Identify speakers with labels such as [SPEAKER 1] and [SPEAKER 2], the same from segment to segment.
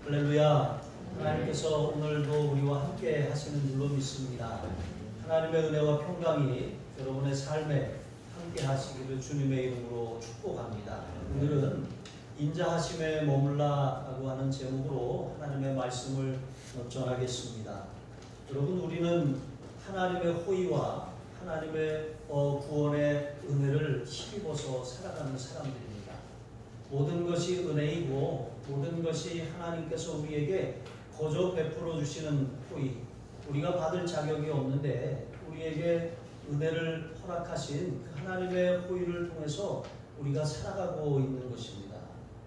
[SPEAKER 1] 할렐루야. 하나님께서 오늘도 우리와 함께 하시는 줄로 믿습니다. 하나님의 은혜와 평강이 여러분의 삶에 함께 하시기를 주님의 이름으로 축복합니다. 오늘은 인자하심에 머물라라고 하는 제목으로 하나님의 말씀을 전하겠습니다. 여러분, 우리는 하나님의 호의와 하나님의 구원의 은혜를 힘입어서 살아가는 사람들입니다. 모든 것이 은혜이고 모든 것이 하나님께서 우리에게 거저 베풀어 주시는 호의, 우리가 받을 자격이 없는데 우리에게 은혜를 허락하신 그 하나님의 호의를 통해서 우리가 살아가고 있는 것입니다.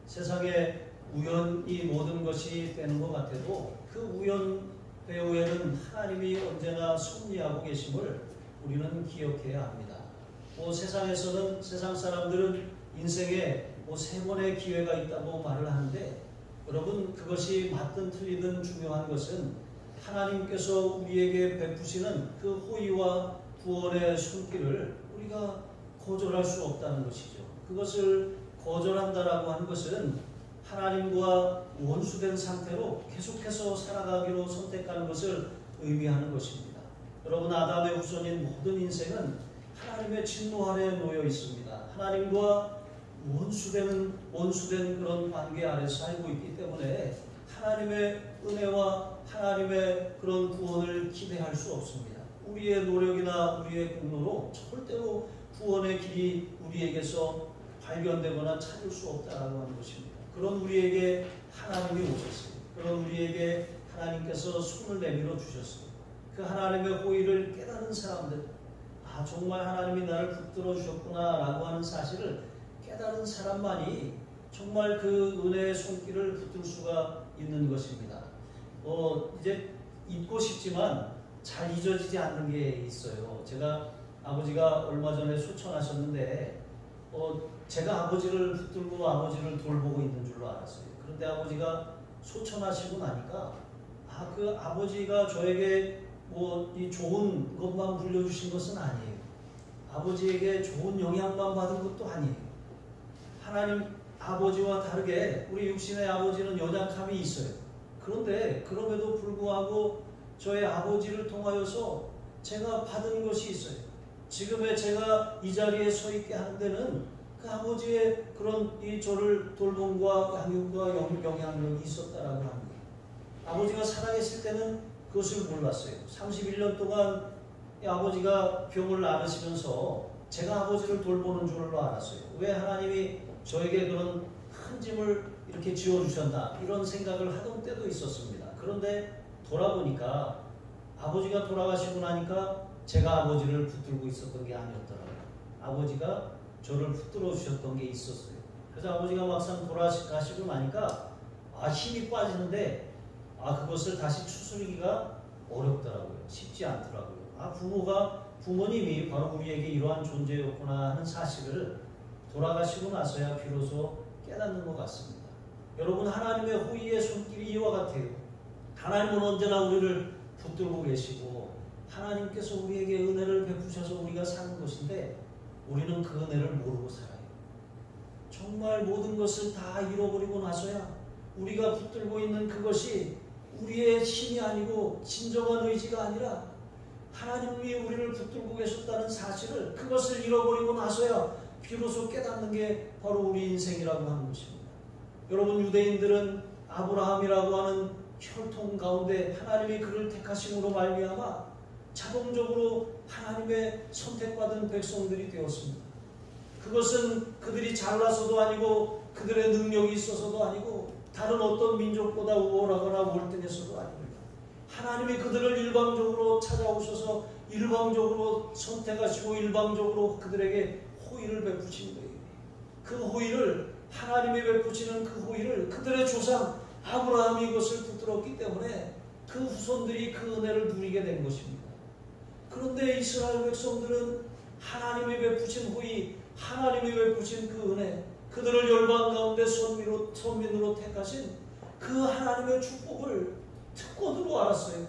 [SPEAKER 1] 세상에 우연히 모든 것이 되는 것 같아도 그 우연 배후에는 하나님이 언제나 섭리하고 계심을 우리는 기억해야 합니다. 세상에서는, 세상 사람들은 인생에 3번의 기회가 있다고 말을 하는데, 여러분, 그것이 맞든 틀리든 중요한 것은 하나님께서 우리에게 베푸시는 그 호의와 구원의 손길을 우리가 거절할 수 없다는 것이죠. 그것을 거절한다라고 하는 것은 하나님과 원수된 상태로 계속해서 살아가기로 선택하는 것을 의미하는 것입니다. 여러분, 아담의 후손인 모든 인생은 하나님의 진노 아래에 놓여 있습니다. 하나님과 원수된 그런 관계 아래서 살고 있기 때문에 하나님의 은혜와 하나님의 그런 구원을 기대할 수 없습니다. 우리의 노력이나 우리의 공로로 절대로 구원의 길이 우리에게서 발견되거나 찾을 수 없다라고 하는 것입니다. 그런 우리에게 하나님이 오셨어요. 그런 우리에게 하나님께서 손을 내밀어 주셨어요. 그 하나님의 호의를 깨달은 사람들, 정말 하나님이 나를 붙들어 주셨구나 라고 하는 사실을 깨달은 사람만이 정말 그 은혜의 손길을 붙들 수가 있는 것입니다. 이제 잊고 싶지만 잘 잊어지지 않는 게 있어요. 제가 아버지가 얼마 전에 소천하셨는데 제가 아버지를 붙들고 아버지를 돌보고 있는 줄로 알았어요. 그런데 아버지가 소천하시고 나니까 그 아버지가 저에게 이 좋은 것만 물려주신 것은 아니에요. 아버지에게 좋은 영향만 받은 것도 아니에요. 하나님 아버지와 다르게 우리 육신의 아버지는 연약함이 있어요. 그런데 그럼에도 불구하고 저의 아버지를 통하여서 제가 받은 것이 있어요. 지금의 제가 이 자리에 서 있게 하는 데는 그 아버지의 그런 저를 돌봄과 양육과 영향력이 있었다라고 합니다. 아버지가 살아계실 때는 그것을 몰랐어요. 31년 동안 아버지가 병을 앓으시면서 제가 아버지를 돌보는 줄로 알았어요. 왜 하나님이 저에게 그런 큰 짐을 이렇게 지어주셨나, 이런 생각을 하던 때도 있었습니다. 그런데 돌아보니까 아버지가 돌아가시고 나니까 제가 아버지를 붙들고 있었던 게 아니었더라고요. 아버지가 저를 붙들어 주셨던 게 있었어요. 그래서 아버지가 막상 돌아가시고 나니까 힘이 빠지는데 그것을 다시 추스르기가 어렵더라고요. 쉽지 않더라고요. 부모님이 바로 우리에게 이러한 존재였구나 하는 사실을 돌아가시고 나서야 비로소 깨닫는 것 같습니다. 여러분, 하나님의 호의의 손길이 이와 같아요. 하나님은 언제나 우리를 붙들고 계시고 하나님께서 우리에게 은혜를 베푸셔서 우리가 사는 것인데 우리는 그 은혜를 모르고 살아요. 정말 모든 것을 다 잃어버리고 나서야 우리가 붙들고 있는 그것이 우리의 힘이 아니고 진정한 의지가 아니라 하나님이 우리를 붙들고 계셨다는 사실을, 그것을 잃어버리고 나서야 비로소 깨닫는 게 바로 우리 인생이라고 하는 것입니다. 여러분, 유대인들은 아브라함이라고 하는 혈통 가운데 하나님이 그를 택하심으로 말미암아 자동적으로 하나님의 선택받은 백성들이 되었습니다. 그것은 그들이 잘나서도 아니고 그들의 능력이 있어서도 아니고 다른 어떤 민족보다 우월하거나 월등해서도 아닙니다. 하나님이 그들을 일방적으로 찾아오셔서 일방적으로 선택하시고 일방적으로 그들에게 호의를 베푸신 거예요. 그 호의를, 하나님이 베푸시는 그 호의를 그들의 조상 아브라함이 그것을 붙들었기 때문에 그 후손들이 그 은혜를 누리게 된 것입니다. 그런데 이스라엘 백성들은 하나님이 베푸신 호의, 하나님이 베푸신 그 은혜, 그들을 열방 가운데 선민으로 택하신 그 하나님의 축복을 특권으로 알았어요.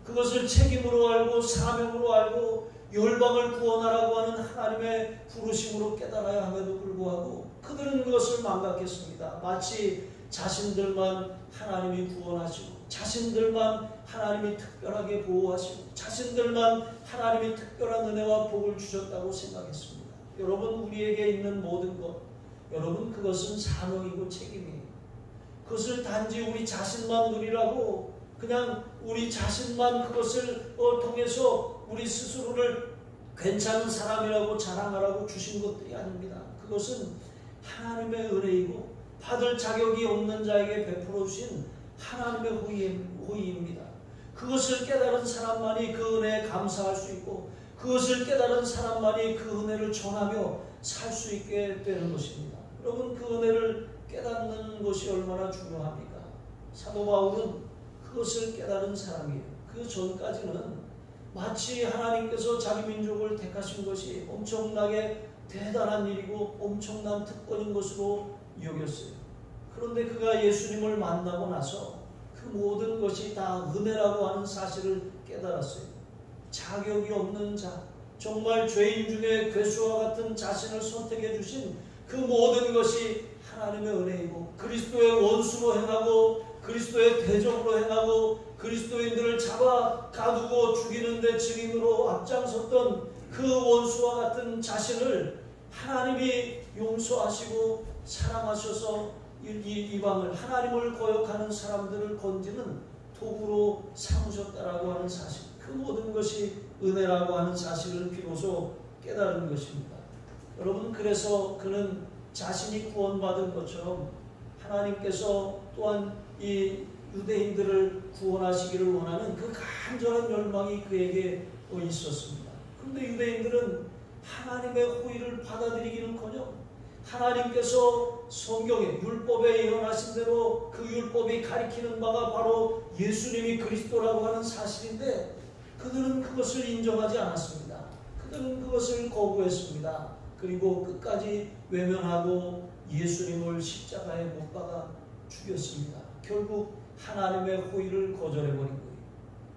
[SPEAKER 1] 그것을 책임으로 알고 사명으로 알고 열방을 구원하라고 하는 하나님의 부르심으로 깨달아야 함에도 불구하고 그들은 그것을 망각했습니다. 마치 자신들만 하나님이 구원하시고 자신들만 하나님이 특별하게 보호하시고 자신들만 하나님이 특별한 은혜와 복을 주셨다고 생각했습니다. 여러분, 우리에게 있는 모든 것, 여러분, 그것은 사명이고 책임이에요. 그것을 단지 우리 자신만 누리라고 그냥 우리 자신만 그것을 통해서 우리 스스로를 괜찮은 사람이라고 자랑하라고 주신 것들이 아닙니다. 그것은 하나님의 은혜이고 받을 자격이 없는 자에게 베풀어 주신 하나님의 호의입니다. 그것을 깨달은 사람만이 그 은혜에 감사할 수 있고 그것을 깨달은 사람만이 그 은혜를 전하며 살 수 있게 되는 것입니다. 여러분, 그 은혜를 깨닫는 것이 얼마나 중요합니까? 사도 바울은 그것을 깨달은 사람이에요. 그 전까지는 마치 하나님께서 자기 민족을 택하신 것이 엄청나게 대단한 일이고 엄청난 특권인 것으로 여겼어요. 그런데 그가 예수님을 만나고 나서 그 모든 것이 다 은혜라고 하는 사실을 깨달았어요. 자격이 없는 자, 정말 죄인 중에 괴수와 같은 자신을 선택해 주신 그 모든 것이 하나님의 은혜이고 그리스도의 원수로 행하고 그리스도의 대적으로 행하고 그리스도인들을 잡아 가두고 죽이는 데 증인으로 앞장섰던 그 원수와 같은 자신을 하나님이 용서하시고 사랑하셔서 이방을 하나님을 거역하는 사람들을 건지는 도구로 삼으셨다라고 하는 사실, 그 모든 것이 은혜라고 하는 사실을 비로소 깨달은 것입니다. 여러분, 그래서 그는 자신이 구원받은 것처럼 하나님께서 또한 이 유대인들을 구원하시기를 원하는 그 간절한 열망이 그에게 있었습니다. 그런데 유대인들은 하나님의 호의를 받아들이기는커녕 하나님께서 성경에 율법에 예언하신 대로 그 율법이 가리키는 바가 바로 예수님이 그리스도라고 하는 사실인데 그들은 그것을 인정하지 않았습니다. 그들은 그것을 거부했습니다. 그리고 끝까지 외면하고 예수님을 십자가에 못 박아 죽였습니다. 결국 하나님의 호의를 거절해버린 거예요.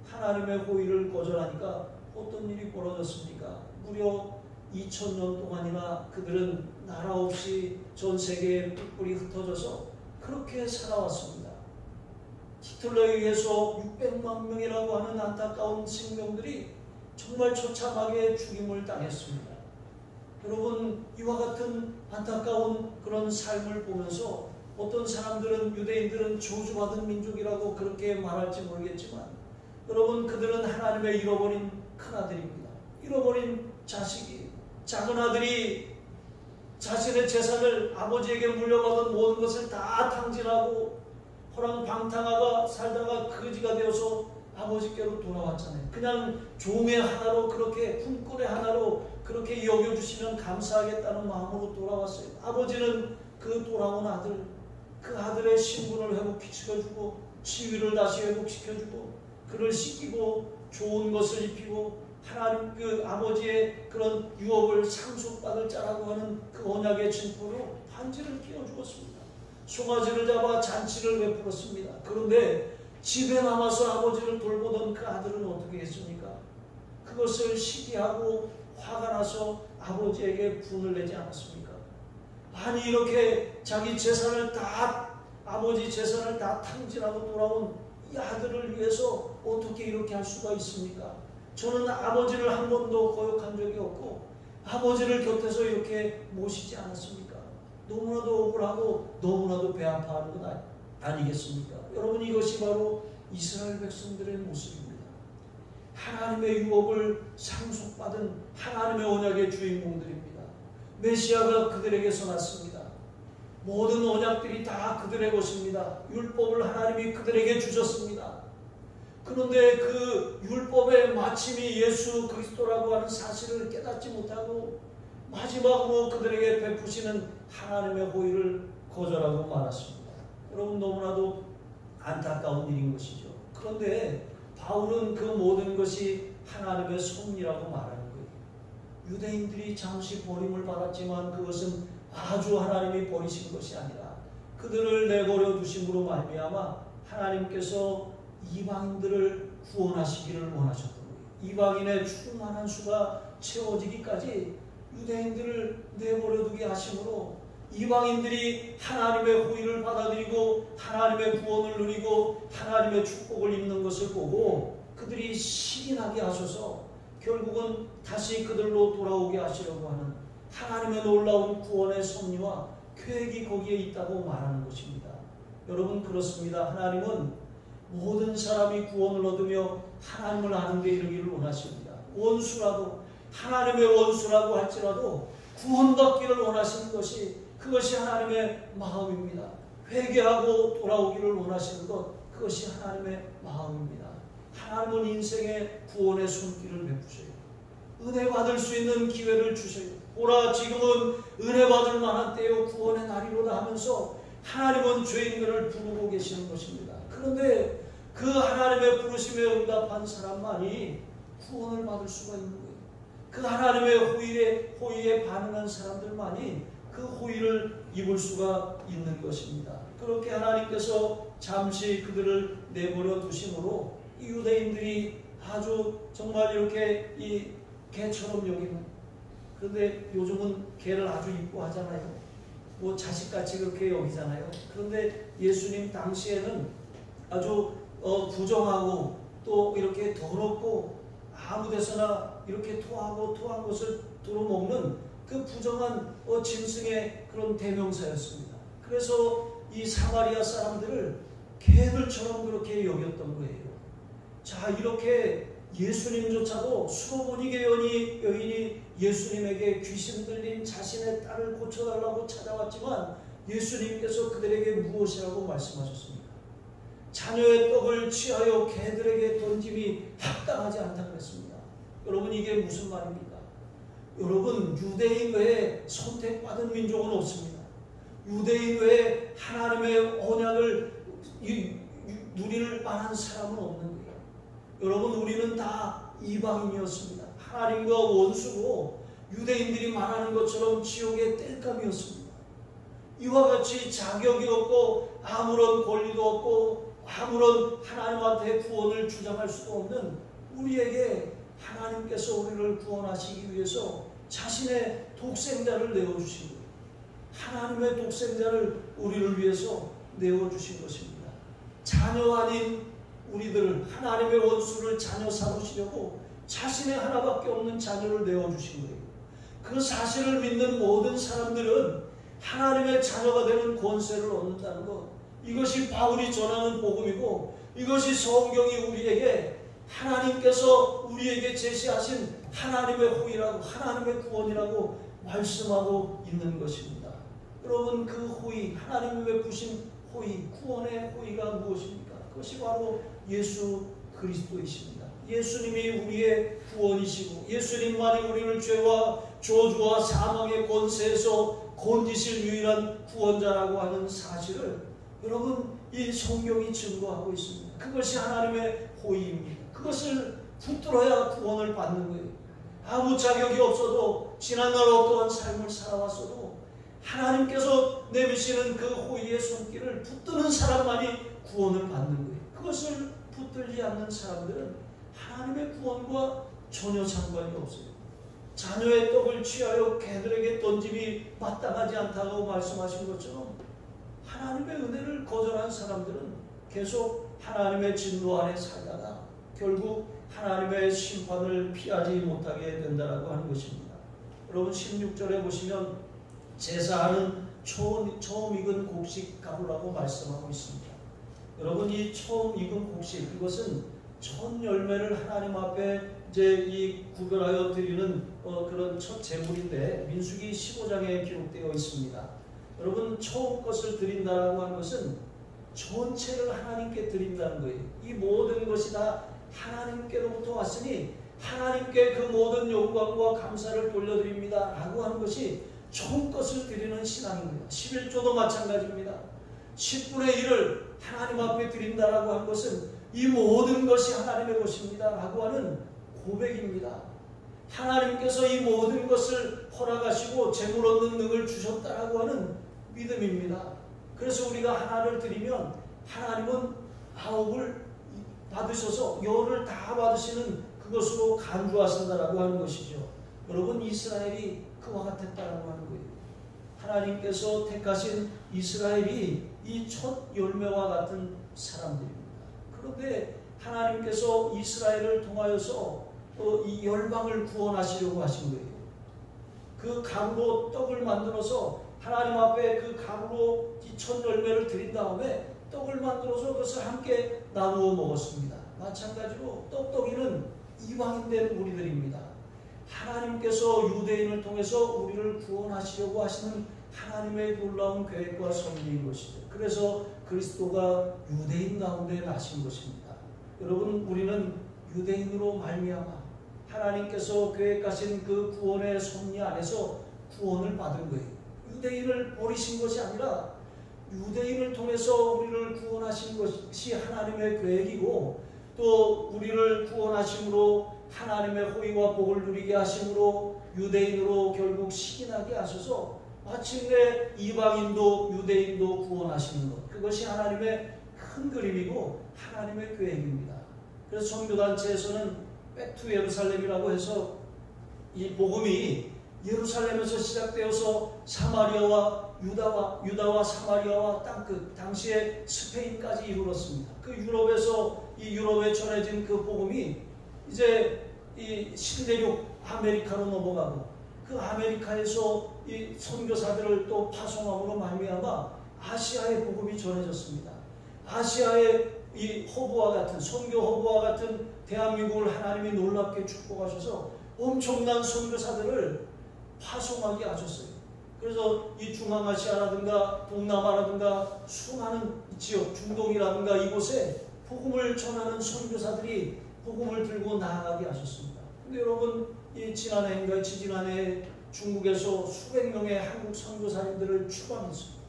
[SPEAKER 1] 하나님의 호의를 거절하니까 어떤 일이 벌어졌습니까? 무려 2000년 동안이나 그들은 나라 없이 전 세계에 뿔뿔이 흩어져서 그렇게 살아왔습니다. 히틀러에 의해서 600만 명이라고 하는 안타까운 생명들이 정말 처참하게 죽임을 당했습니다. 여러분, 이와 같은 안타까운 그런 삶을 보면서 어떤 사람들은 유대인들은 저주받은 민족이라고 그렇게 말할지 모르겠지만 여러분, 그들은 하나님의 잃어버린 큰아들입니다. 잃어버린 자식이, 작은 아들이 자신의 재산을 아버지에게 물려받은 모든 것을 다 탕진하고 호랑방탕하가 살다가 거지가 되어서 아버지께로 돌아왔잖아요. 그냥 종의 하나로 그렇게 품꾼의 하나로 그렇게 여겨주시면 감사하겠다는 마음으로 돌아왔어요. 아버지는 그 돌아온 아들, 그 아들의 신분을 회복시켜주고 지위를 다시 회복시켜주고 그를 씻기고 좋은 것을 입히고 하나님 그 아버지의 그런 유업을 상속받을 자라고 하는 그 언약의 진포로 반지를 끼워주었습니다. 송아지를 잡아 잔치를 베풀었습니다. 그런데 집에 남아서 아버지를 돌보던 그 아들은 어떻게 했습니까? 그것을 시기하고 화가 나서 아버지에게 분을 내지 않았습니까? 아니, 이렇게 자기 재산을 다, 아버지 재산을 다 탕진하고 돌아온 이 아들을 위해서 어떻게 이렇게 할 수가 있습니까? 저는 아버지를 한 번도 거역한 적이 없고 아버지를 곁에서 이렇게 모시지 않았습니까? 너무나도 억울하고 너무나도 배 아파하는 것 아니겠습니까? 여러분, 이것이 바로 이스라엘 백성들의 모습입니다. 하나님의 유업을 상속받은 하나님의 언약의 주인공들입니다. 메시아가 그들에게서 났습니다. 모든 언약들이 다 그들의 것입니다. 율법을 하나님이 그들에게 주셨습니다. 그런데 그 율법의 마침이 예수 그리스도라고 하는 사실을 깨닫지 못하고 마지막으로 그들에게 베푸시는 하나님의 호의를 거절하고 말았습니다. 여러분, 너무나도 안타까운 일인 것이죠. 그런데 바울은 그 모든 것이 하나님의 섭리라고 말하는 거예요. 유대인들이 잠시 버림을 받았지만 그것은 아주 하나님이 버리신 것이 아니라 그들을 내버려 두심으로 말미암아 하나님께서 이방인들을 구원하시기를 원하셨던 거예요. 이방인의 충만한 수가 채워지기까지 유대인들을 내버려 두게 하심으로 이방인들이 하나님의 호의를 받아들이고 하나님의 구원을 누리고 하나님의 축복을 입는 것을 보고 그들이 시인하게 하셔서 결국은 다시 그들로 돌아오게 하시려고 하는 하나님의 놀라운 구원의 섭리와 계획이 거기에 있다고 말하는 것입니다. 여러분, 그렇습니다. 하나님은 모든 사람이 구원을 얻으며 하나님을 아는 데 이르기를 원하십니다. 원수라도, 하나님의 원수라고 할지라도 구원받기를 원하시는 것이, 그것이 하나님의 마음입니다. 회개하고 돌아오기를 원하시는 것, 그것이 하나님의 마음입니다. 하나님은 인생의 구원의 손길을 베푸셔요. 은혜 받을 수 있는 기회를 주셔요. 보라, 지금은 은혜 받을 만한 때요 구원의 날이로다 하면서 하나님은 죄인들을 부르고 계시는 것입니다. 그런데 그 하나님의 부르심에 응답한 사람만이 구원을 받을 수가 있는 거예요. 그 하나님의 호의에 반응한 사람들만이 그 호의를 입을 수가 있는 것입니다. 그렇게 하나님께서 잠시 그들을 내버려 두심으로 이 유대인들이 아주 정말 이렇게 이 개처럼 여기는, 그런데 요즘은 개를 아주 이뻐하잖아요. 뭐 자식같이 그렇게 여기잖아요. 그런데 예수님 당시에는 아주 부정하고 또 이렇게 더럽고 아무 데서나 이렇게 토한 것을 들어먹는 그 부정한 짐승의 그런 대명사였습니다. 그래서 이 사마리아 사람들을 개들처럼 그렇게 여겼던 거예요. 자, 이렇게 예수님조차도 수로보니 여인이 예수님에게 귀신 들린 자신의 딸을 고쳐달라고 찾아왔지만 예수님께서 그들에게 무엇이라고 말씀하셨습니까? 자녀의 떡을 취하여 개들에게 던짐이 합당하지 않다고 했습니다. 여러분, 이게 무슨 말입니까? 여러분, 유대인 외에 선택받은 민족은 없습니다. 유대인 외에 하나님의 언약을 누릴 만한 사람은 없는 거예요. 여러분, 우리는 다 이방인이었습니다. 하나님과 원수고 유대인들이 말하는 것처럼 지옥의 땔감이었습니다. 이와 같이 자격이 없고 아무런 권리도 없고 아무런 하나님한테 구원을 주장할 수도 없는 우리에게 하나님께서 우리를 구원하시기 위해서 자신의 독생자를 내어주신 거예요. 하나님의 독생자를 우리를 위해서 내어주신 것입니다. 자녀 아닌 우리들을, 하나님의 원수를 자녀 삼으시려고 자신의 하나밖에 없는 자녀를 내어주신 거예요. 그 사실을 믿는 모든 사람들은 하나님의 자녀가 되는 권세를 얻는다는 것, 이것이 바울이 전하는 복음이고 이것이 성경이 우리에게 하나님께서 우리에게 제시하신 하나님의 호의라고, 하나님의 구원이라고 말씀하고 있는 것입니다. 여러분, 그 호의, 하나님의 베푸신 호의, 구원의 호의가 무엇입니까? 그것이 바로 예수 그리스도이십니다. 예수님이 우리의 구원이시고 예수님만이 우리를 죄와 저주와 사망의 권세에서 건지실 유일한 구원자라고 하는 사실을 여러분, 이 성경이 증거하고 있습니다. 그것이 하나님의 호의입니다. 그것을 붙들어야 구원을 받는 거예요. 아무 자격이 없어도 지난날 어떠한 삶을 살아왔어도 하나님께서 내미시는 그 호의의 손길을 붙드는 사람만이 구원을 받는 거예요. 그것을 붙들지 않는 사람들은 하나님의 구원과 전혀 상관이 없어요. 자녀의 떡을 취하여 개들에게 던짐이 마땅하지 않다고 말씀하신 것처럼 하나님의 은혜를 거절한 사람들은 계속 하나님의 진노 아래 살다가 결국 하나님의 심판을 피하지 못하게 된다고 하는 것입니다. 여러분, 16절에 보시면 제사하는 처음 익은 곡식 가루라고 말씀하고 있습니다. 여러분, 이 처음 익은 곡식, 이것은 첫 열매를 하나님 앞에 이제 이 구별하여 드리는 그런 첫 제물인데 민수기 15장에 기록되어 있습니다. 여러분, 처음 것을 드린다라고 하는 것은 전체를 하나님께 드린다는 거예요. 이 모든 것이 다 하나님께로부터 왔으니 하나님께 그 모든 영광과 감사를 돌려드립니다 라고 하는 것이 처음 것을 드리는 신앙입니다. 11조도 마찬가지입니다. 10분의 1을 하나님 앞에 드린다라고 하는 것은 이 모든 것이 하나님의 것입니다 라고 하는 고백입니다. 하나님께서 이 모든 것을 허락하시고 재물 얻는 능을 주셨다라고 하는 믿음입니다. 그래서 우리가 하나를 드리면 하나님은 9을 받으셔서 10을 다 받으시는 그것으로 간주하신다라고 하는 것이죠. 여러분, 이스라엘이 그와 같았다라고 하는 거예요. 하나님께서 택하신 이스라엘이 이 첫 열매와 같은 사람들입니다. 그런데 하나님께서 이스라엘을 통하여서 이 열방을 구원하시려고 하신 거예요. 그 가루로 떡을 만들어서 하나님 앞에 그 가루로 이 첫 열매를 드린 다음에 떡을 만들어서 그것을 함께 나누어 먹었습니다. 마찬가지로 떡떡이는 이방인된 우리들입니다. 하나님께서 유대인을 통해서 우리를 구원하시려고 하시는 하나님의 놀라운 계획과 섭리인 것이죠. 그래서 그리스도가 유대인 가운데 나신 것입니다. 여러분, 우리는 유대인으로 말미암아 하나님께서 계획하신 그 구원의 섭리 안에서 구원을 받은 거예요. 유대인을 버리신 것이 아니라 유대인을 통해서 우리를 구원하신 것이 하나님의 계획이고, 또 우리를 구원하심으로 하나님의 호의와 복을 누리게 하심으로 유대인으로 결국 시인하게 하셔서 마침내 이방인도 유대인도 구원하시는 것, 그것이 하나님의 큰 그림이고 하나님의 계획입니다. 그래서 선교단체에서는 백투 예루살렘이라고 해서 이 복음이 예루살렘에서 시작되어서 사마리아와 유다와 사마리아와 땅끝, 당시에 스페인까지 이르렀습니다. 그 유럽에 전해진 그 복음이 이제 이 신대륙 아메리카로 넘어가고, 그 아메리카에서 이 선교사들을 또 파송함으로 말미암아 아시아의 복음이 전해졌습니다. 아시아의 이 허브와 같은, 선교 허브와 같은 대한민국을 하나님이 놀랍게 축복하셔서 엄청난 선교사들을 파송하게 하셨어요. 그래서 이 중앙아시아라든가 동남아라든가 수많은 지역, 중동이라든가 이곳에 복음을 전하는 선교사들이 복음을 들고 나아가게 하셨습니다. 근데 여러분, 이 지난해인가 지지난해 중국에서 수백 명의 한국 선교사님들을 추방했습니다.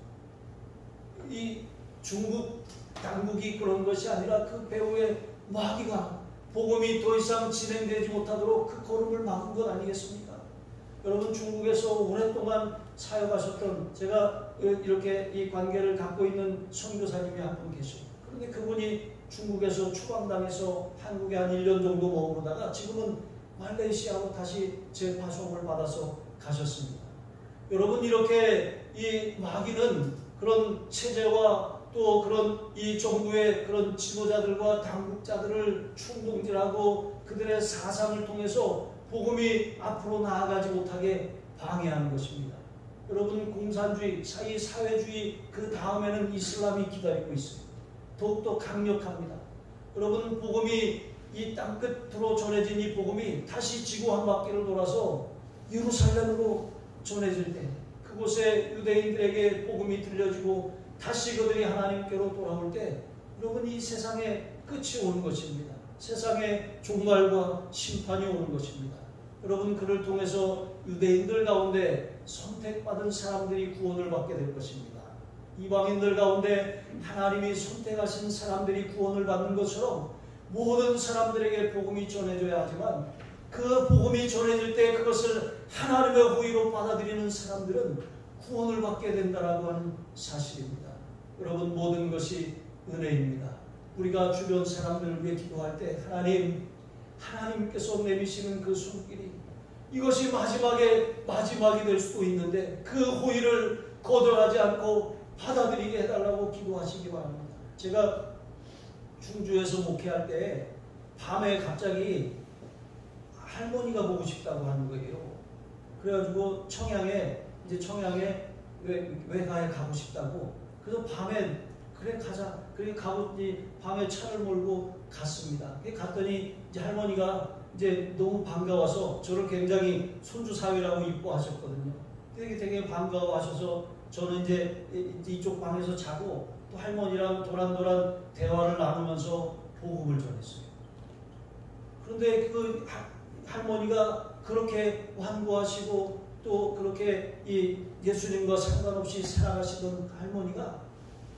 [SPEAKER 1] 이 중국 당국이 그런 것이 아니라 그 배후의 마귀가 복음이 더 이상 진행되지 못하도록 그 걸음을 막은 것 아니겠습니까? 여러분, 중국에서 오랫동안 사역하셨던, 제가 이렇게 이 관계를 갖고 있는 선교사님이 한 분 계셔요. 그런데 그분이 중국에서 추방당해서 한국에 한 1년 정도 머무르다가 지금은 말레이시아로 다시 재파송을 받아서 가셨습니다. 여러분, 이렇게 이 마귀는 그런 체제와 또 그런 이 정부의 그런 지도자들과 당국자들을 충동질하고 그들의 사상을 통해서 복음이 앞으로 나아가지 못하게 방해하는 것입니다. 여러분, 공산주의, 사회주의 그 다음에는 이슬람이 기다리고 있습니다. 더욱더 강력합니다. 여러분, 복음이 이 땅끝으로 전해진 이 복음이 다시 지구 한 바퀴를 돌아서 예루살렘으로 전해질 때, 그곳에 유대인들에게 복음이 들려지고 다시 그들이 하나님께로 돌아올 때, 여러분, 이 세상에 끝이 오는 것입니다. 세상에 종말과 심판이 오는 것입니다. 여러분, 그를 통해서 유대인들 가운데 선택받은 사람들이 구원을 받게 될 것입니다. 이방인들 가운데 하나님이 선택하신 사람들이 구원을 받는 것처럼 모든 사람들에게 복음이 전해져야 하지만, 그 복음이 전해질 때 그것을 하나님의 호의로 받아들이는 사람들은 구원을 받게 된다라고 하는 사실입니다. 여러분, 모든 것이 은혜입니다. 우리가 주변 사람들을 위해 기도할 때 하나님께서 내미시는 그 손길이, 이것이 마지막이 될 수도 있는데 그 호의를 거절하지 않고 받아들이게 해달라고 기도하시기 바랍니다. 제가 중주에서 목회할 때 밤에 갑자기 할머니가 보고 싶다고 하는 거예요. 그래가지고 청양에 외가에 가고 싶다고. 그래서 밤에 그래 가자. 그래 가고 밤에 차를 몰고 갔습니다. 갔더니 이제 할머니가 이제 너무 반가워서 저를 굉장히 손주 사위라고 이뻐하셨거든요. 되게 반가워하셔서 저는 이제 이쪽 방에서 자고 또 할머니랑 도란도란 대화를 나누면서 복음을 전했어요. 그런데 그 할머니가 그렇게 완고하시고 또 그렇게 이 예수님과 상관없이 살아가시던 할머니가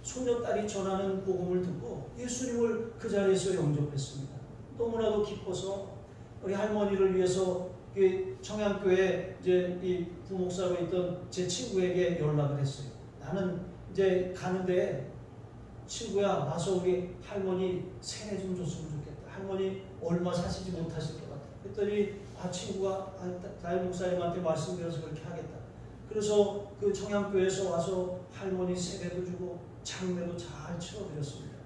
[SPEAKER 1] 손녀딸이 전하는 복음을 듣고 예수님을 그 자리에서 영접했습니다. 너무나도 기뻐서 우리 할머니를 위해서 청양교회 이제 이 부목사로 있던 제 친구에게 연락을 했어요. 나는 이제 가는데 친구야, 와서 우리 할머니 세례 좀 줬으면 좋겠다. 할머니 얼마 사시지 못하실 것 같아. 그랬더니 친구가 다임 목사님한테 말씀드려서 그렇게 하겠다. 그래서 그 청양교회에서 와서 할머니 세배도 주고 장례도 잘 치러드렸습니다.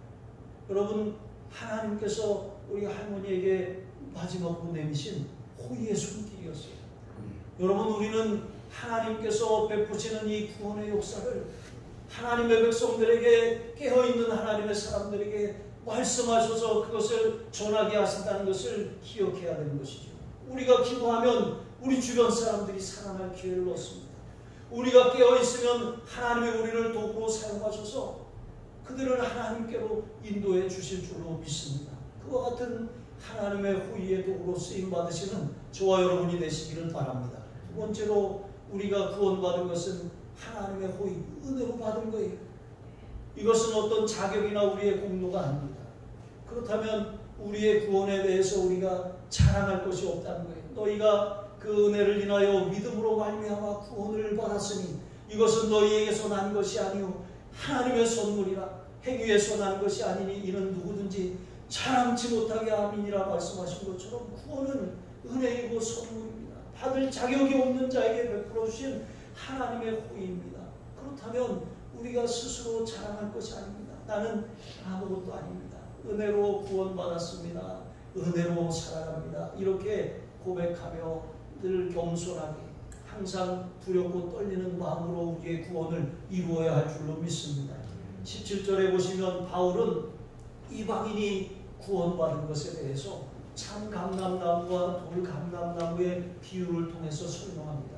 [SPEAKER 1] 여러분, 하나님께서 우리 할머니에게 마지막으로 내미신 호의의 손길이었어요. 여러분, 우리는 하나님께서 베푸시는 이 구원의 역사를 하나님의 백성들에게, 깨어있는 하나님의 사람들에게 말씀하셔서 그것을 전하게 하신다는 것을 기억해야 되는 것이죠. 우리가 기도하면 우리 주변 사람들이 살아날 기회를 얻습니다. 우리가 깨어있으면 하나님의 우리를 도구로 사용하셔서 그들을 하나님께로 인도해 주실 줄로 믿습니다. 그와 같은 하나님의 호의의 도구로 쓰임받으시는 저와 여러분이 되시기를 바랍니다. 두 번째로, 우리가 구원받은 것은 하나님의 호의, 은혜로 받은 거예요. 이것은 어떤 자격이나 우리의 공로가 아닙니다. 그렇다면 우리의 구원에 대해서 우리가 자랑할 것이 없다는 거예요. 너희가 그 은혜를 인하여 믿음으로 말미암아 구원을 받았으니 이것은 너희에게서 난 것이 아니요 하나님의 선물이라. 행위에서 난 것이 아니니 이는 누구든지 자랑치 못하게 아민이라 말씀하신 것처럼 구원은 은혜이고 선물입니다. 받을 자격이 없는 자에게 베풀어 주신 하나님의 호의입니다. 그렇다면 우리가 스스로 자랑할 것이 아닙니다. 나는 아무것도 아닙니다. 은혜로 구원받았습니다. 은혜로 살아갑니다. 이렇게 고백하며 늘 겸손하게 항상 두렵고 떨리는 마음으로 우리의 구원을 이루어야 할 줄로 믿습니다. 17절에 보시면 바울은 이방인이 구원받은 것에 대해서 참 감람나무와 돌 감람나무의 비유를 통해서 설명합니다.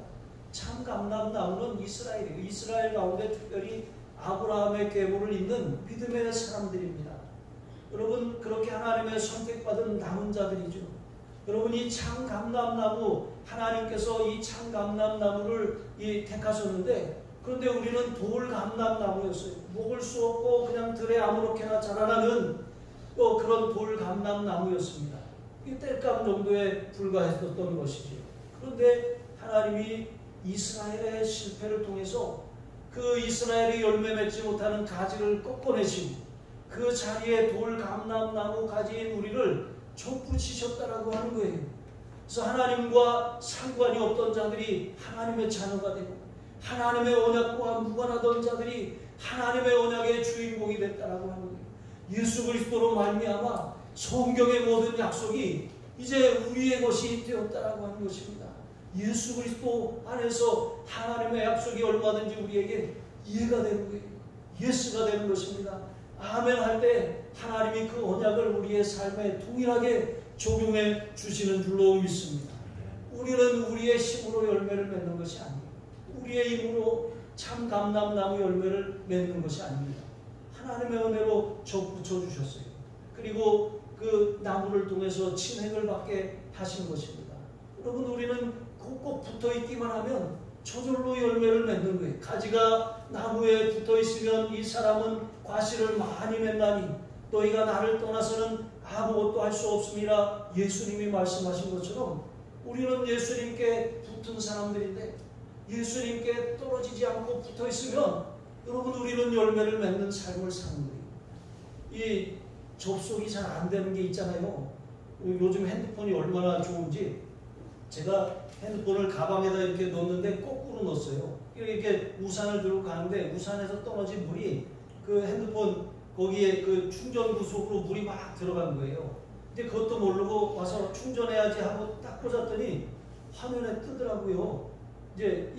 [SPEAKER 1] 참 감람나무는 이스라엘이에요. 이스라엘 가운데 특별히 아브라함의 계보를 잇는 믿음의 사람들입니다. 여러분, 그렇게 하나님의 선택받은 남은 자들이죠. 여러분, 이 참 감람나무, 하나님께서 이 참 감람나무를 택하셨는데, 그런데 우리는 돌 감람나무였어요. 먹을 수 없고 그냥 들에 아무렇게나 자라나는 그런 돌 감람나무였습니다. 이 땔감 정도에 불과했었던 것이죠. 그런데 하나님이 이스라엘의 실패를 통해서 그 이스라엘이 열매 맺지 못하는 가지를 꺾어내시고 그 자리에 돌 감람나무 가지인 우리를 족붙이셨다라고 하는 거예요. 그래서 하나님과 상관이 없던 자들이 하나님의 자녀가 되고 하나님의 언약과 무관하던 자들이 하나님의 언약의 주인공이 됐다라고 하는 거예요. 예수 그리스도로 말미암아 성경의 모든 약속이 이제 우리의 것이 되었다라고 하는 것입니다. 예수 그리스도 안에서 하나님의 약속이 얼마든지 우리에게 이해가 되는 거예요. 예스가 되는 것입니다. 아멘 할 때 하나님이 그 언약을 우리의 삶에 동일하게 적용해 주시는 줄로 믿습니다. 우리는 우리의 힘으로 열매를 맺는 것이 아니에요. 우리의 힘으로 참 감람나무 열매를 맺는 것이 아닙니다. 하나님의 은혜로 접붙여 주셨어요. 그리고 그 나무를 통해서 친행을 받게 하신 것입니다. 여러분, 우리는 꼭 붙어 있기만 하면 저절로 열매를 맺는 거예요. 가지가 나무에 붙어 있으면 이 사람은 과실을 많이 맺나니 너희가 나를 떠나서는 아무것도 할 수 없음이라 예수님이 말씀하신 것처럼 우리는 예수님께 붙은 사람들인데 예수님께 떨어지지 않고 붙어 있으면 여러분, 우리는 열매를 맺는 삶을 사는 거예요. 이 접속이 잘 안 되는 게 있잖아요. 요즘 핸드폰이 얼마나 좋은지 제가 핸드폰을 가방에다 이렇게 넣었는데 거꾸로 넣었어요. 이렇게 우산을 들고 가는데 우산에서 떨어진 물이 그 핸드폰 거기에 그 충전구 속으로 물이 막 들어간 거예요. 근데 그것도 모르고 와서 충전해야지 하고 딱 꽂았더니 화면에 뜨더라고요. 이제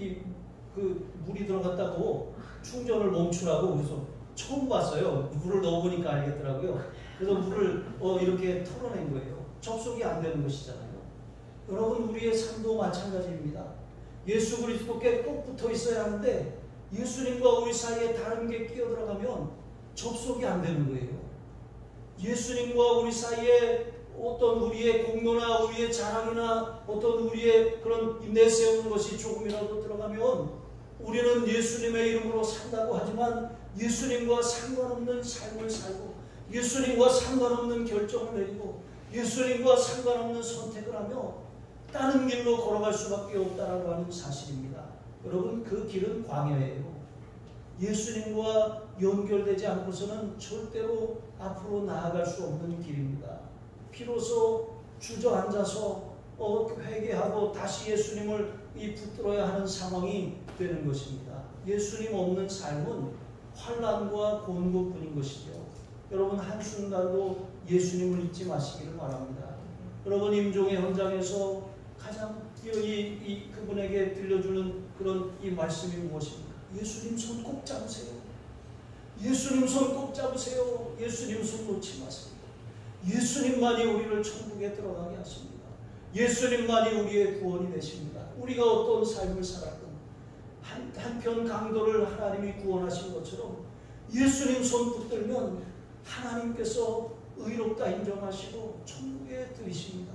[SPEAKER 1] 그 물이 들어갔다고 충전을 멈추라고. 그래서 처음 봤어요. 물을 넣어보니까 알겠더라고요. 그래서 물을 이렇게 털어낸 거예요. 접속이 안 되는 것이잖아요. 여러분, 우리의 삶도 마찬가지입니다. 예수 그리스도께 꼭 붙어 있어야 하는데 예수님과 우리 사이에 다른 게 끼어들어가면 접속이 안 되는 거예요. 예수님과 우리 사이에 어떤 우리의 공로나 우리의 자랑이나 어떤 우리의 그런 내세우는 것이 조금이라도 들어가면 우리는 예수님의 이름으로 산다고 하지만 예수님과 상관없는 삶을 살고 예수님과 상관없는 결정을 내리고 예수님과 상관없는 선택을 하며 다른 길로 걸어갈 수밖에 없다라고 하는 사실입니다. 여러분, 그 길은 광야예요. 예수님과 연결되지 않고서는 절대로 앞으로 나아갈 수 없는 길입니다. 비로소 주저앉아서 회개하고 다시 예수님을 붙들어야 하는 상황이 되는 것입니다. 예수님 없는 삶은 환난과 곤고뿐인 것이죠. 여러분 한순간도 예수님을 잊지 마시기를 바랍니다. 여러분 임종의 현장에서 가장 그분에게 들려주는 그런 이 말씀이 무엇입니까? 예수님 손 꼭 잡으세요. 예수님 손 꼭 잡으세요. 예수님 손 놓지 마세요. 예수님만이 우리를 천국에 들어가게 하십니다. 예수님만이 우리의 구원이 되십니다. 우리가 어떤 삶을 살았든 한편 강도를 하나님이 구원하신 것처럼 예수님 손 붙들면 하나님께서 의롭다 인정하시고 천국에 들이십니다.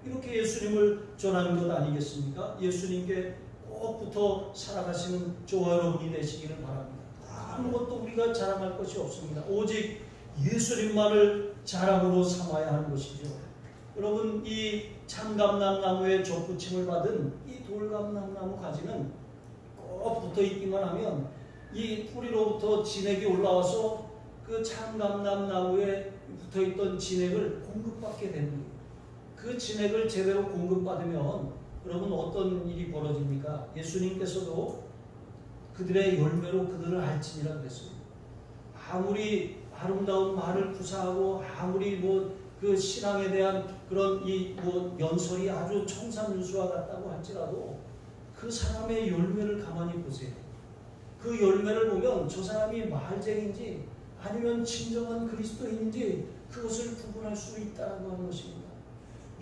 [SPEAKER 1] 이렇게 예수님을 전하는 것 아니겠습니까? 예수님께 꼭 붙어 살아가시는 저와 여러분이 되시기를 바랍니다. 아무것도 우리가 자랑할 것이 없습니다. 오직 예수님만을 자랑으로 삼아야 하는 것이죠. 여러분 이 참감람나무에 접붙임을 받은 이 돌감람나무 가지는 꼭 붙어 있기만 하면 이 뿌리로부터 진액이 올라와서 그 참감람나무에 붙어 있던 진액을 공급받게 됩니다. 그 진액을 제대로 공급받으면 여러분 어떤 일이 벌어집니까? 예수님께서도 그들의 열매로 그들을 알지니라 그랬어요. 아무리 아름다운 말을 구사하고 아무리 그 신앙에 대한 그런 연설이 아주 청산유수와 같다고 할지라도 그 사람의 열매를 가만히 보세요. 그 열매를 보면 저 사람이 말쟁인지 아니면 진정한 그리스도인인지 그것을 구분할 수 있다고 하는 것입니다.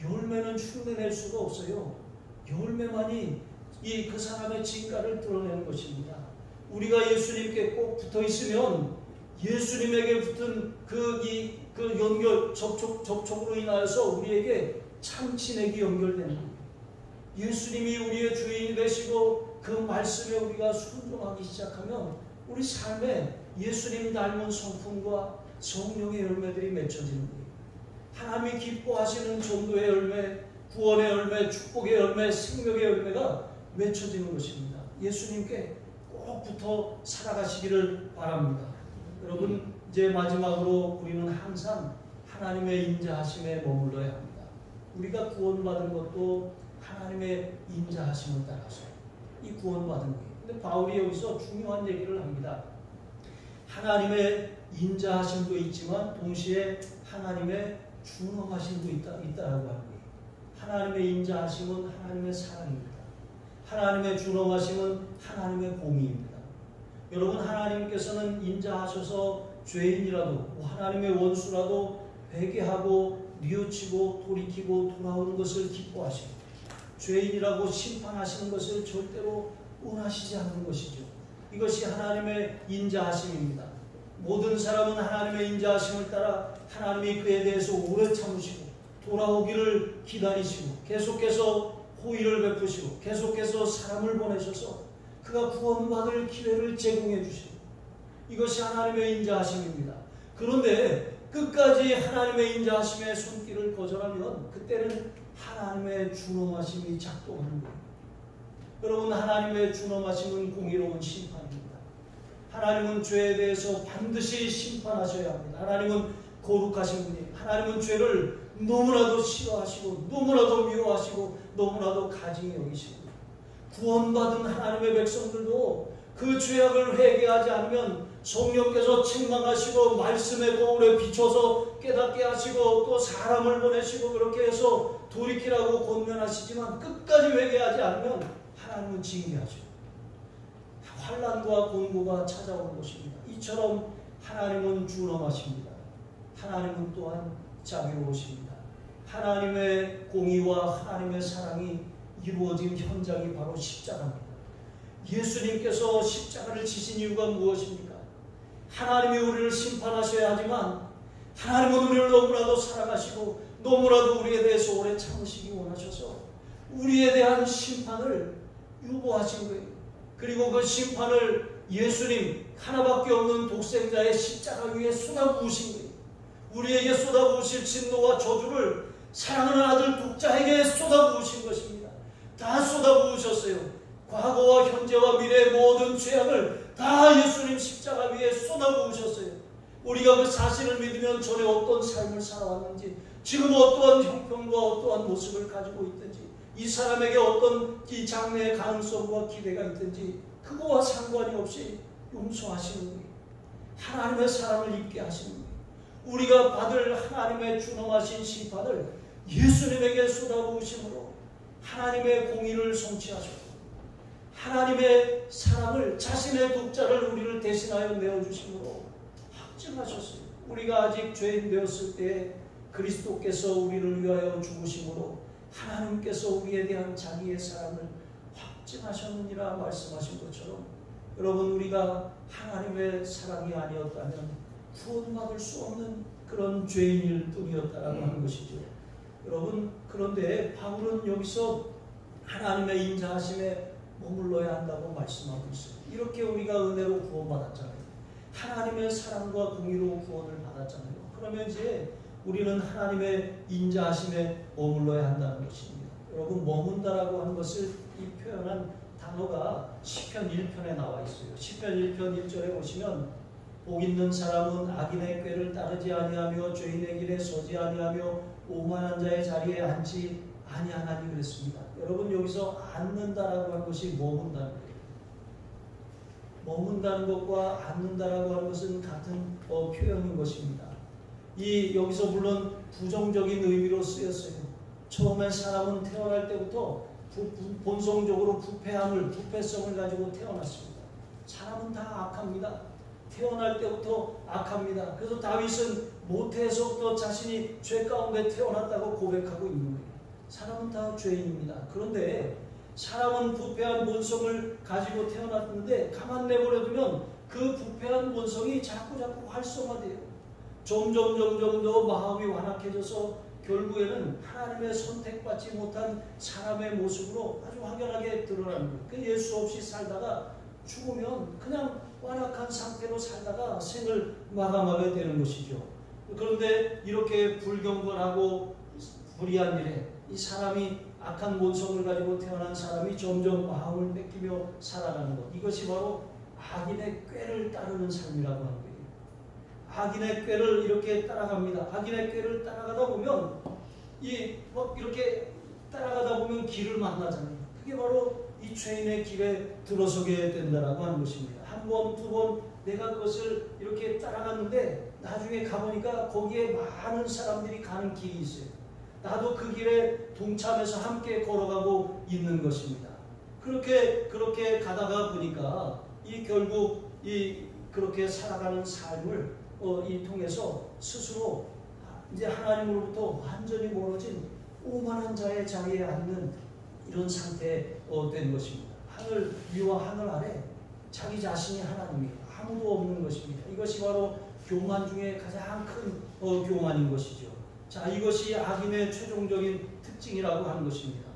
[SPEAKER 1] 열매는 흉내낼 수가 없어요. 열매만이 그 사람의 진가를 드러내는 것입니다. 우리가 예수님께 꼭 붙어 있으면 예수님에게 붙은 그 연결 접촉으로 인하여서 우리에게 참 진액이 연결되는 거예요. 예수님이 우리의 주인이 되시고 그 말씀에 우리가 순종하기 시작하면 우리 삶에 예수님 닮은 성품과 성령의 열매들이 맺혀지는 거예요. 하나님이 기뻐하시는 전도의 열매, 구원의 열매, 축복의 열매, 생명의 열매가 맺혀지는 것입니다. 예수님께 꼭 붙어 살아가시기를 바랍니다. 여러분 이제 마지막으로 우리는 항상 하나님의 인자하심에 머물러야 합니다. 우리가 구원받은 것도 하나님의 인자하심을 따라서 이 구원받은 거예요. 근데 바울이 여기서 중요한 얘기를 합니다. 하나님의 인자하심도 있지만 동시에 하나님의 준엄하심도 있다라고 하는 거예요. 하나님의 인자하심은 하나님의 사랑입니다. 하나님의 준엄하심은 하나님의 공의입니다. 여러분 하나님께서는 인자하셔서 죄인이라도 하나님의 원수라도 회개하고 뉘우치고 돌이키고 돌아오는 것을 기뻐하시고 죄인이라고 심판하시는 것을 절대로 원하시지 않는 것이죠. 이것이 하나님의 인자하심입니다. 모든 사람은 하나님의 인자하심을 따라 하나님이 그에 대해서 오래 참으시고 돌아오기를 기다리시고 계속해서 호의를 베푸시고 계속해서 사람을 보내셔서 그가 구원받을 기회를 제공해 주시고 이것이 하나님의 인자하심입니다. 그런데 끝까지 하나님의 인자하심의 손길을 거절하면 그때는 하나님의 준엄하심이 작동하는 거예요. 여러분 하나님의 준엄하심은 공의로운 심판입니다. 하나님은 죄에 대해서 반드시 심판하셔야 합니다. 하나님은 거룩하신 분이에요. 하나님은 죄를 너무나도 싫어하시고 너무나도 미워하시고 너무나도 가증히 여기시고 구원받은 하나님의 백성들도 그 죄악을 회개하지 않으면 성령께서 책망하시고 말씀의 거울에 비춰서 깨닫게 하시고 또 사람을 보내시고 그렇게 해서 돌이키라고 권면하시지만 끝까지 회개하지 않으면 하나님은 징계하시고 환난과 곤고가 찾아오는 것입니다. 이처럼 하나님은 준엄하십니다. 하나님은 또한 자비로우십니다. 하나님의 공의와 하나님의 사랑이 이루어진 현장이 바로 십자가입니다. 예수님께서 십자가를 지신 이유가 무엇입니까? 하나님이 우리를 심판하셔야 하지만 하나님은 우리를 너무나도 사랑하시고 너무나도 우리에 대해서 오래 참으시기 원하셔서 우리에 대한 심판을 유보하신 거예요. 그리고 그 심판을 예수님 하나밖에 없는 독생자의 십자가 위에 쏟아부으신 거예요. 우리에게 쏟아부으실 진노와 저주를 사랑하는 아들 독자에게 쏟아부으신 것입니다. 다 쏟아부으셨어요. 과거와 현재와 미래의 모든 죄악을 다 예수님 십자가 위에 쏟아부으셨어요. 우리가 그 사실을 믿으면 전에 어떤 삶을 살아왔는지 지금 어떠한 형편과 어떠한 모습을 가지고 있든지 이 사람에게 어떤 이 장래의 가능성과 기대가 있든지 그거와 상관이 없이 용서하시는 거예요. 하나님의 사랑을 입게 하시는 거예요. 우리가 받을 하나님의 준엄하신 심판을 예수님에게 쏟아부으심으로 하나님의 공의를 성취하셨고 하나님의 사랑을 자신의 독자를 우리를 대신하여 내어주심으로 확증하셨어요. 우리가 아직 죄인 되었을 때 그리스도께서 우리를 위하여 죽으심으로 하나님께서 우리에 대한 자기의 사랑을 확증하셨느니라 말씀하신 것처럼 여러분 우리가 하나님의 사랑이 아니었다면 구원받을 수 없는 그런 죄인일 뿐이었다라고 하는 것이죠. 여러분 그런데 바울은 여기서 하나님의 인자하심에 머물러야 한다고 말씀하고 있어요. 이렇게 우리가 은혜로 구원받았잖아요. 하나님의 사랑과 공의로 구원을 받았잖아요. 그러면 이제 우리는 하나님의 인자하심에 머물러야 한다는 것입니다. 여러분 머문다라고 하는 것을 이 표현한 단어가 시편 1편에 나와 있어요. 시편 1편 1절에 보시면 복 있는 사람은 악인의 꾀를 따르지 아니하며 죄인의 길에 서지 아니하며 오만한 자의 자리에 앉지 아니하나니 그랬습니다. 여러분 여기서 앉는다라고 하는 것이 머문다는 거예요. 머문다는 것과 앉는다라고 하는 것은 같은 표현인 것입니다. 이 여기서 물론 부정적인 의미로 쓰였어요. 처음에 사람은 태어날 때부터 본성적으로 부패성을 가지고 태어났습니다. 사람은 다 악합니다. 태어날 때부터 악합니다. 그래서 다윗은 모태에서부터 자신이 죄 가운데 태어났다고 고백하고 있는 거예요. 사람은 다 죄인입니다. 그런데 사람은 부패한 본성을 가지고 태어났는데 가만 내버려두면 그 부패한 본성이 자꾸 활성화돼요. 점점 더 마음이 완악해져서 결국에는 하나님의 선택받지 못한 사람의 모습으로 아주 확연하게 드러나는 거예요. 그 예수 없이 살다가 죽으면 그냥 완악한 상태로 살다가 생을 마감하게 되는 것이죠. 그런데 이렇게 불경건하고 불의한 일에 이 사람이 악한 본성을 가지고 태어난 사람이 점점 마음을 뺏기며 살아가는 것, 이것이 바로 악인의 꾀를 따르는 삶이라고 하는 거예요. 악인의 꾀를 이렇게 따라갑니다. 악인의 꾀를 따라가다 보면 이렇게 따라가다 보면 길을 만나잖아요. 그게 바로 이 죄인의 길에 들어서게 된다라고 하는 것입니다. 한 번, 두 번 내가 그것을 이렇게 따라갔는데 나중에 가보니까 거기에 많은 사람들이 가는 길이 있어요. 나도 그 길에 동참해서 함께 걸어가고 있는 것입니다. 그렇게 가다가 보니까 결국 그렇게 살아가는 삶을 통해서 스스로 이제 하나님으로부터 완전히 멀어진 오만한 자의 자리에 앉는 이런 상태에 된 것입니다. 하늘 위와 하늘 아래 자기 자신이 하나님이에요. 아무도 없는 것입니다. 이것이 바로 교만 중에 가장 큰 교만인 것이죠. 자, 이것이 악인의 최종적인 특징이라고 하는 것입니다.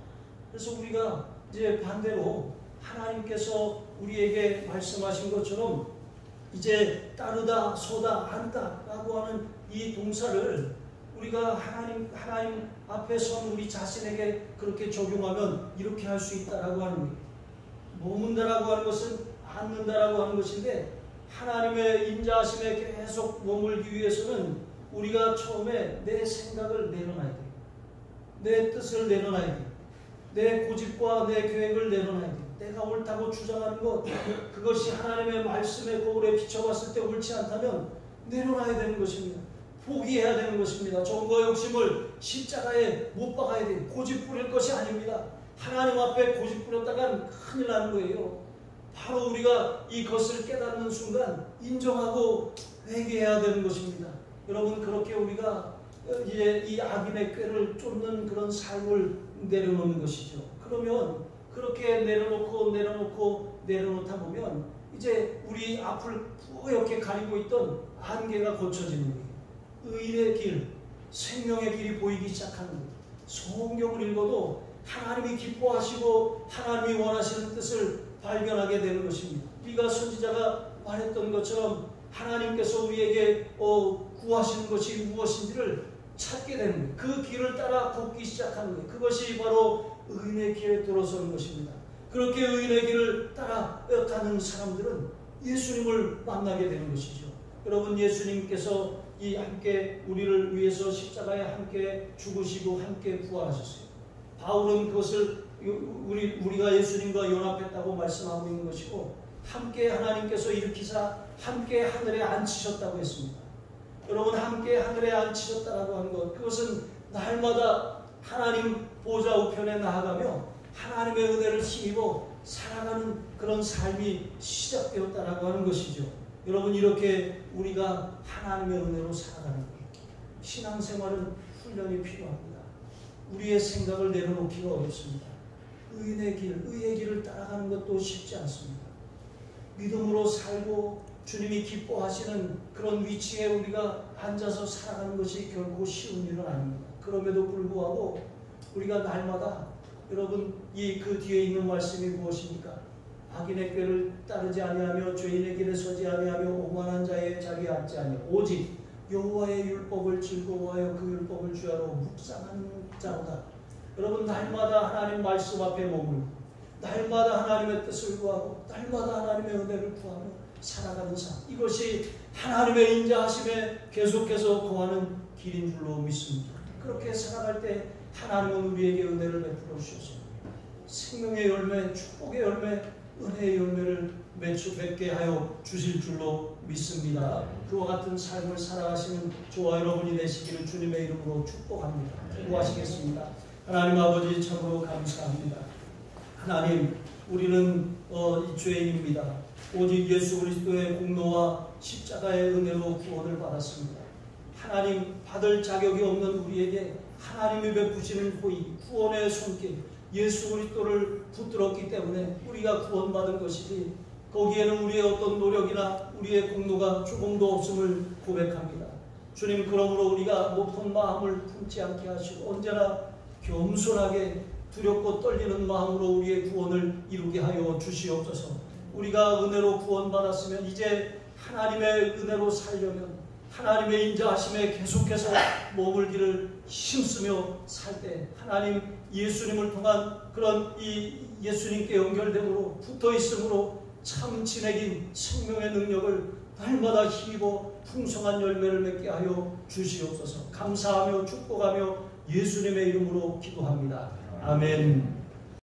[SPEAKER 1] 그래서 우리가 이제 반대로 하나님께서 우리에게 말씀하신 것처럼 이제 따르다, 서다, 앉다 라고 하는 이 동사를 우리가 하나님 앞에 선 우리 자신에게 그렇게 적용하면 이렇게 할 수 있다라고 하는 거예요. 머문다라고 하는 것은 앉는다라고 하는 것인데 하나님의 인자하심에 계속 머물기 위해서는 우리가 처음에 내 생각을 내려놔야 돼요. 내 뜻을 내려놔야 돼요. 내 고집과 내 계획을 내려놔야 돼요. 내가 옳다고 주장하는 것, 그것이 하나님의 말씀의 거울에 비춰봤을 때 옳지 않다면 내려놔야 되는 것입니다. 포기해야 되는 것입니다. 정과 욕심을 십자가에 못 박아야 돼요. 고집 부릴 것이 아닙니다. 하나님 앞에 고집 부렸다간 큰일 나는 거예요. 바로 우리가 이것을 깨닫는 순간 인정하고 회개해야 되는 것입니다. 여러분, 그렇게 우리가 이제 이 악인의 꾀를 쫓는 그런 삶을 내려놓는 것이죠. 그러면 그렇게 내려놓다 보면 이제 우리 앞을 뿌옇게 가리고 있던 안개가 고쳐지는 거예요. 의의 길, 생명의 길이 보이기 시작하는 거예요. 성경을 읽어도 하나님이 기뻐하시고 하나님이 원하시는 뜻을 발견하게 되는 것입니다. 우리가 선지자가 말했던 것처럼 하나님께서 우리에게 구하시는 것이 무엇인지를 찾게 되는 거예요. 그 길을 따라 걷기 시작하는 거예요. 그것이 바로 의인의 길에 들어서는 것입니다. 그렇게 의인의 길을 따라가는 사람들은 예수님을 만나게 되는 것이죠. 여러분, 예수님께서 함께 우리를 위해서 십자가에 함께 죽으시고 함께 부활하셨어요. 바울은 그것을 우리가 예수님과 연합했다고 말씀하고 있는 것이고, 함께 하나님께서 일으키사 함께 하늘에 앉히셨다고 했습니다. 여러분, 함께 하늘에 앉히셨다라고 하는 것, 그것은 날마다 하나님 보좌 우편에 나아가며 하나님의 은혜를 힘입어 살아가는 그런 삶이 시작되었다라고 하는 것이죠. 여러분, 이렇게 우리가 하나님의 은혜로 살아가는 것, 신앙생활은 훈련이 필요합니다. 우리의 생각을 내려놓기가 어렵습니다. 의의 길을 따라가는 것도 쉽지 않습니다. 믿음으로 살고 주님이 기뻐하시는 그런 위치에 우리가 앉아서 살아가는 것이 결코 쉬운 일은 아닙니다. 그럼에도 불구하고 우리가 날마다, 여러분, 그 뒤에 있는 말씀이 무엇입니까? 악인의 꾀를 따르지 아니하며 죄인의 길에 서지 아니하며 오만한 자의 자리에 앉지 아니하며 오직 여호와의 율법을 즐거워하여 그 율법을 주야로 묵상하는 자로다. 여러분, 날마다 하나님 말씀 앞에 머물고 날마다 하나님의 뜻을 구하고 날마다 하나님의 은혜를 구하며 살아가는 삶, 이것이 하나님의 인자하심에 계속해서 거하는 길인 줄로 믿습니다. 그렇게 살아갈 때 하나님은 우리에게 은혜를 베풀어 주셔서 생명의 열매, 축복의 열매, 은혜의 열매를 맺게 하여 주실 줄로 믿습니다. 그와 같은 삶을 살아가시는 저와 여러분이 되시기를 주님의 이름으로 축복합니다. 기도하시겠습니다. 하나님 아버지, 참으로 감사합니다. 하나님, 우리는 죄인입니다. 오직 예수 그리스도의 공로와 십자가의 은혜로 구원을 받았습니다. 하나님, 받을 자격이 없는 우리에게 하나님이 베푸시는 호의, 구원의 손길, 예수 그리스도를 붙들었기 때문에 우리가 구원받은 것이지, 거기에는 우리의 어떤 노력이나 우리의 공로가 조금도 없음을 고백합니다. 주님, 그러므로 우리가 높은 마음을 품지 않게 하시고 언제나 겸손하게 두렵고 떨리는 마음으로 우리의 구원을 이루게 하여 주시옵소서. 우리가 은혜로 구원받았으면 이제 하나님의 은혜로 살려면 하나님의 인자하심에 계속해서 머물기를 힘쓰며 살 때, 하나님, 예수님을 통한 그런 이 예수님께 연결됨으로 붙어있음으로 참 진액인 생명의 능력을 날마다 힘입어 풍성한 열매를 맺게 하여 주시옵소서. 감사하며 축복하며 예수님의 이름으로 기도합니다. 아멘.